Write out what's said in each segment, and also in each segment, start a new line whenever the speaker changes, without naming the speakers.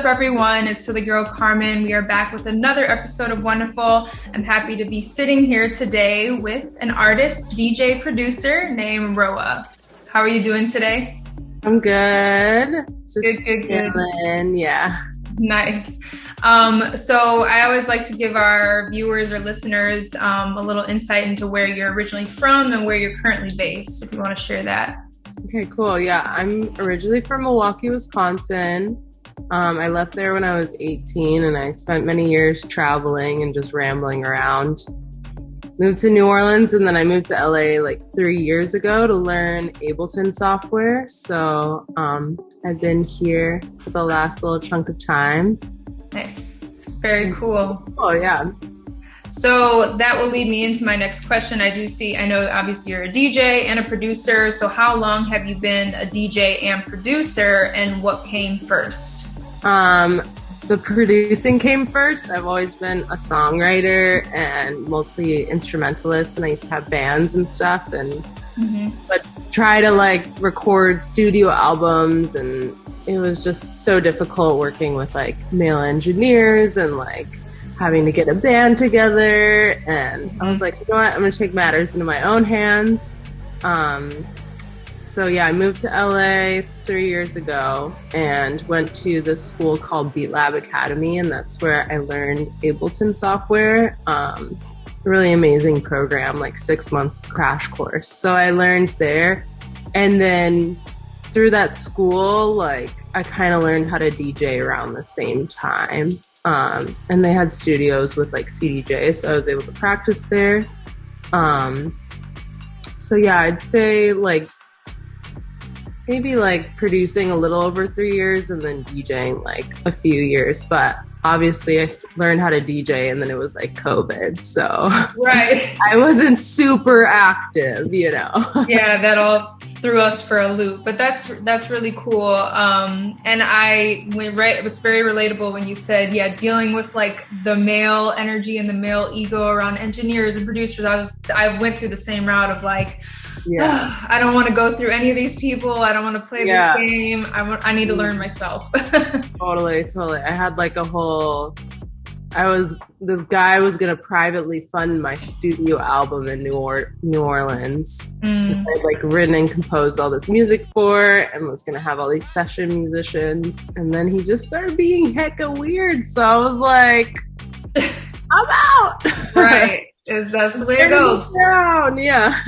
up, everyone? It's Silly Girl Carmen. We are back with another episode of Wonderful. I'm happy to be sitting here today with an artist, DJ, producer named ROWA. How are you doing today?
I'm good.
Just
chilling. Yeah.
Nice. So I always like to give our viewers or listeners a little insight into where you're originally from and where you're currently based, if you want to share that.
Okay, cool. Yeah, I'm originally from Milwaukee, Wisconsin. I left there when I was 18 and I spent many years traveling and just rambling around. Moved to New Orleans and then I moved to LA like 3 years ago to learn Ableton software. So I've been here for the last little chunk of time.
Nice. Very cool.
Oh, yeah.
So that will lead me into my next question. I know obviously you're a DJ and a producer. So how long have you been a DJ and producer, and what came first?
The producing came first. I've always been a songwriter and multi-instrumentalist, and I used to have bands and stuff, but try to like record studio albums, and it was just so difficult working with like male engineers and like having to get a band together. And I was like, you know what, I'm gonna take matters into my own hands. So yeah, I moved to LA 3 years ago and went to this school called Beat Lab Academy, and that's where I learned Ableton software. Really amazing program, like 6 months crash course. So I learned there, and then through that school, like I kind of learned how to DJ around the same time. And they had studios with like CDJs, so I was able to practice there. So yeah, I'd say like maybe like producing a little over 3 years and then DJing like a few years. But obviously I learned how to DJ and then it was like COVID. So
right.
I wasn't super active, you know.
Yeah, that all threw us for a loop, but that's really cool. And it's very relatable when you said, yeah, dealing with like the male energy and the male ego around engineers and producers. I went through the same route of like, I don't want to go through any of these people. I don't want to play this game. I need to learn myself.
Totally. I had like this guy was going to privately fund my studio album in New Orleans. I'd like written and composed all this music for, and was going to have all these session musicians. And then he just started being hecka weird. So I was like, I'm out.
Right. That's the way it goes.
Down. Yeah.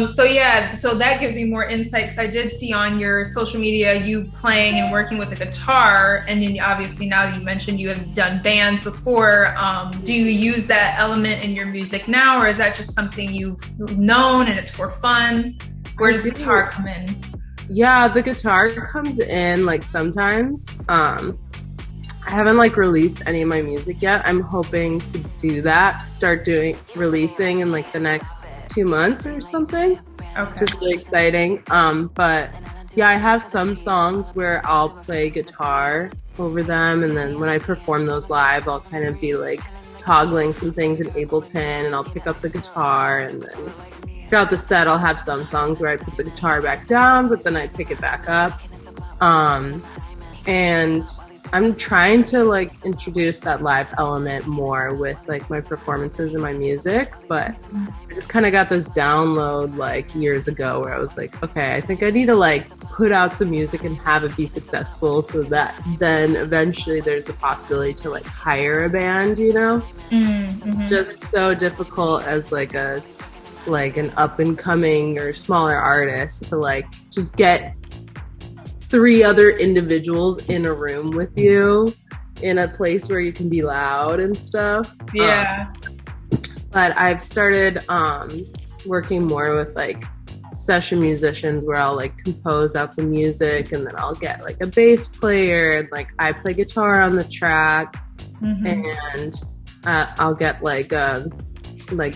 So that gives me more insight, because I did see on your social media you playing and working with a guitar, and then obviously now you mentioned you have done bands before. Do you use that element in your music now, or is that just something you've known and it's for fun? Where does the guitar come in?
Yeah, the guitar comes in like sometimes. I haven't like released any of my music yet. I'm hoping to do that, start releasing in like the next 2 months or something.
Okay.
Just really exciting. But yeah, I have some songs where I'll play guitar over them, and then when I perform those live, I'll kind of be like toggling some things in Ableton, and I'll pick up the guitar, and then throughout the set I'll have some songs where I put the guitar back down, but then I pick it back up. And I'm trying to like introduce that live element more with like my performances and my music, but I just kind of got this download like years ago where I was like, okay, I think I need to like put out some music and have it be successful, so that then eventually there's the possibility to like hire a band, you know? Just so difficult as like an up and coming or smaller artist to like just get 3 other individuals in a room with you in a place where you can be loud and stuff.
Yeah.
But I've started working more with like session musicians where I'll like compose out the music, and then I'll get like a bass player, and like I play guitar on the track, and I'll get like a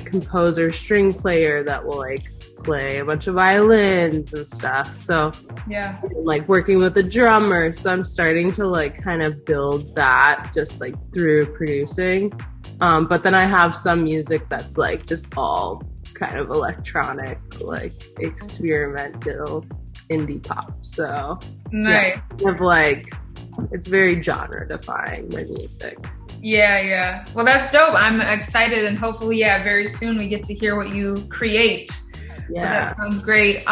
composer string player that will like play a bunch of violins and stuff. So
yeah,
like working with a drummer. So I'm starting to like kind of build that just like through producing. But then I have some music that's like just all kind of electronic, like experimental indie pop. So
nice.
Yeah, kind of like it's very genre defying, my music.
Yeah. Well, that's dope. I'm excited, and hopefully, very soon we get to hear what you create.
Yeah.
So that sounds great.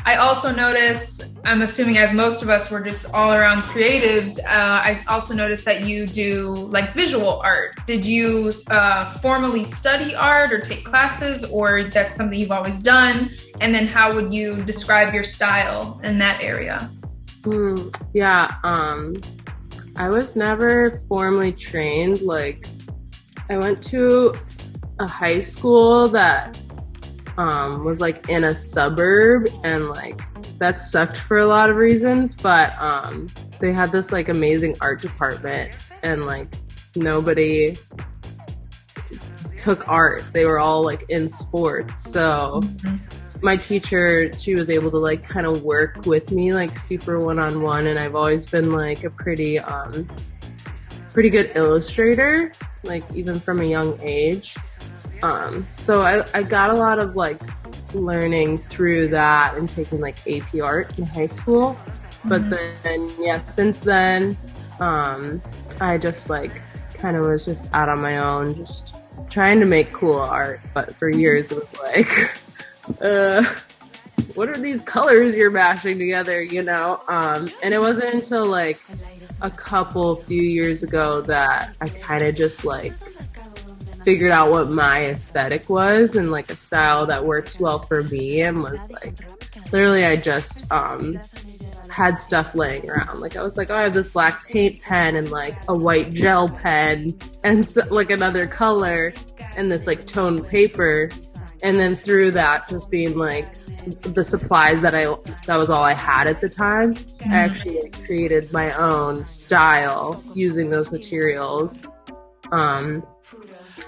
I also noticed, I'm assuming as most of us, we're just all around creatives. I also noticed that you do like visual art. Did you formally study art or take classes, or that's something you've always done? And then how would you describe your style in that area?
I was never formally trained. Like, I went to a high school that was like in a suburb, and like that sucked for a lot of reasons, but they had this like amazing art department, and like nobody took art. They were all like in sports. So my teacher, she was able to like kind of work with me like super one-on-one, and I've always been like a pretty good illustrator, like even from a young age. So I got a lot of like learning through that and taking like AP art in high school. But then, since then, I just like kind of was just out on my own, just trying to make cool art. But for years it was like, what are these colors you're mashing together, you know? And it wasn't until like a few years ago that I kind of just like figured out what my aesthetic was and like a style that works well for me, and was like, literally I just had stuff laying around. Like I was like, oh, I have this black paint pen and like a white gel pen and so, like another color and this like toned paper. And then through that, just being like the supplies that was all I had at the time, I actually like, created my own style using those materials.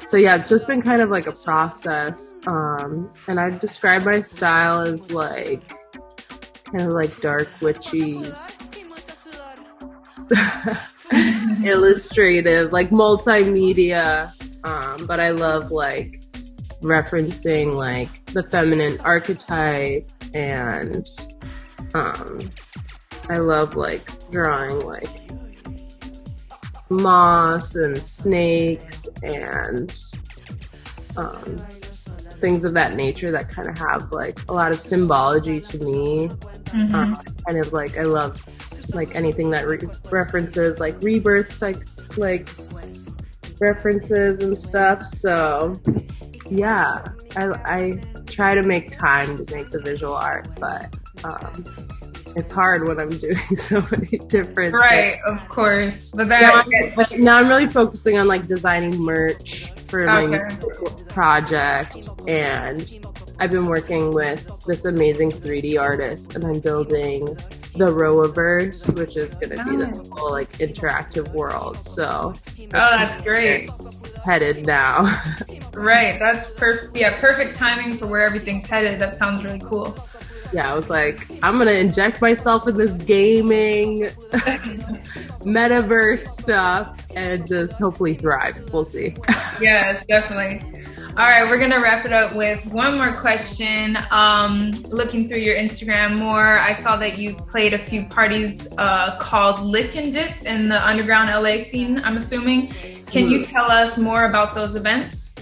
So yeah, it's just been kind of like a process. And I describe my style as like kind of like dark, witchy, illustrative, like multimedia. But I love like referencing like the feminine archetype, and I love like drawing like moss and snakes and things of that nature that kind of have like a lot of symbology to me. Kind of like I love like anything that references like rebirths, like references and stuff. So yeah, I try to make time to make the visual art, but it's hard when I'm doing so many different
things. Of course. But
now I'm really focusing on like designing merch for my project, and I've been working with this amazing 3D artist, and I'm building the ROWA verse, which is going to be the whole like interactive world. So
that's great.
Headed now.
Right. That's perfect. Yeah, perfect timing for where everything's headed. That sounds really cool.
Yeah, I was like, I'm going to inject myself in this gaming metaverse stuff and just hopefully thrive. We'll see.
Yes, definitely. All right, we're going to wrap it up with one more question. Looking through your Instagram more, I saw that you played a few parties called Lick and Dip in the underground LA scene, I'm assuming. Can you tell us more about those events?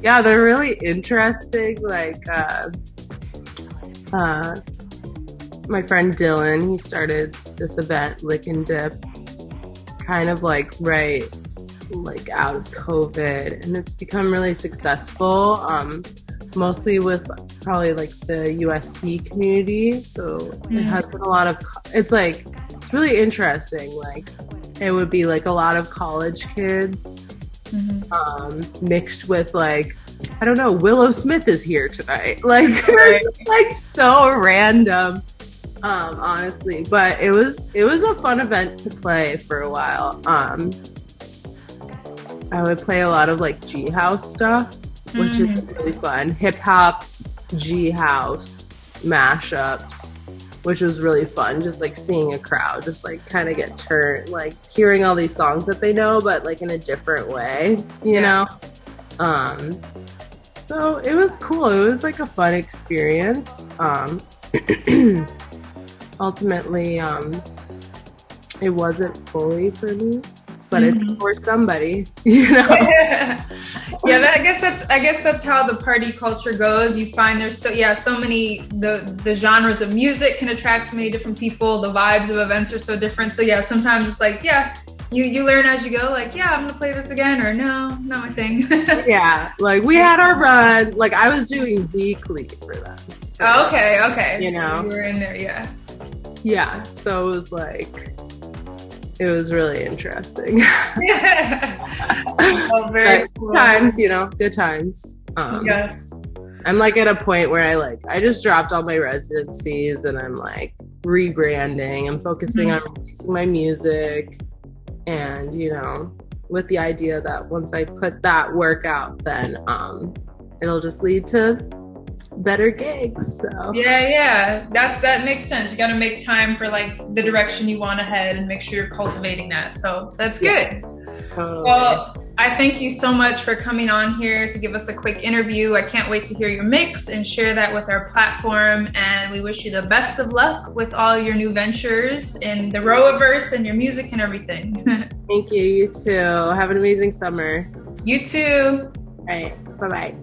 Yeah, they're really interesting. Like, my friend Dylan, he started this event, Lick and Dip, kind of like right like out of COVID, and it's become really successful, mostly with probably like the USC community. So it has been a lot of, it's really interesting. Like it would be like a lot of college kids mixed with like, I don't know, Willow Smith is here tonight. Like it's just, like so random, honestly. But it was a fun event to play for a while. I would play a lot of like G house stuff, which is really fun. Hip hop, G house mashups, which was really fun. Just like seeing a crowd just like kind of get turned, like hearing all these songs that they know, but like in a different way, you know? So it was cool. It was like a fun experience. ultimately, it wasn't fully for me, but it's for somebody, you know?
Yeah, I guess that's how the party culture goes. You find there's so many the genres of music can attract so many different people. The vibes of events are so different. So yeah, sometimes it's like, yeah, you learn as you go, like, yeah, I'm gonna play this again, or no, not my thing.
Yeah, like we had our run. Like I was doing weekly for them.
Oh, okay.
You know,
so you were in there, yeah.
Yeah, so it was like, it was really interesting.
Oh, very cool.
Times, you know, good times.
Yes.
I'm like at a point where I just dropped all my residencies and I'm like rebranding. I'm focusing on releasing my music, and you know, with the idea that once I put that work out, then it'll just lead to better gigs. So
yeah, that makes sense. You got to make time for like the direction you want to head and make sure you're cultivating that. So that's good.
Totally.
Well, I thank you so much for coming on here to give us a quick interview. I can't wait to hear your mix and share that with our platform. And we wish you the best of luck with all your new ventures in the ROWA-verse and your music and everything.
Thank you. You too. Have an amazing summer.
You too.
All right. Bye-bye.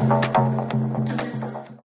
I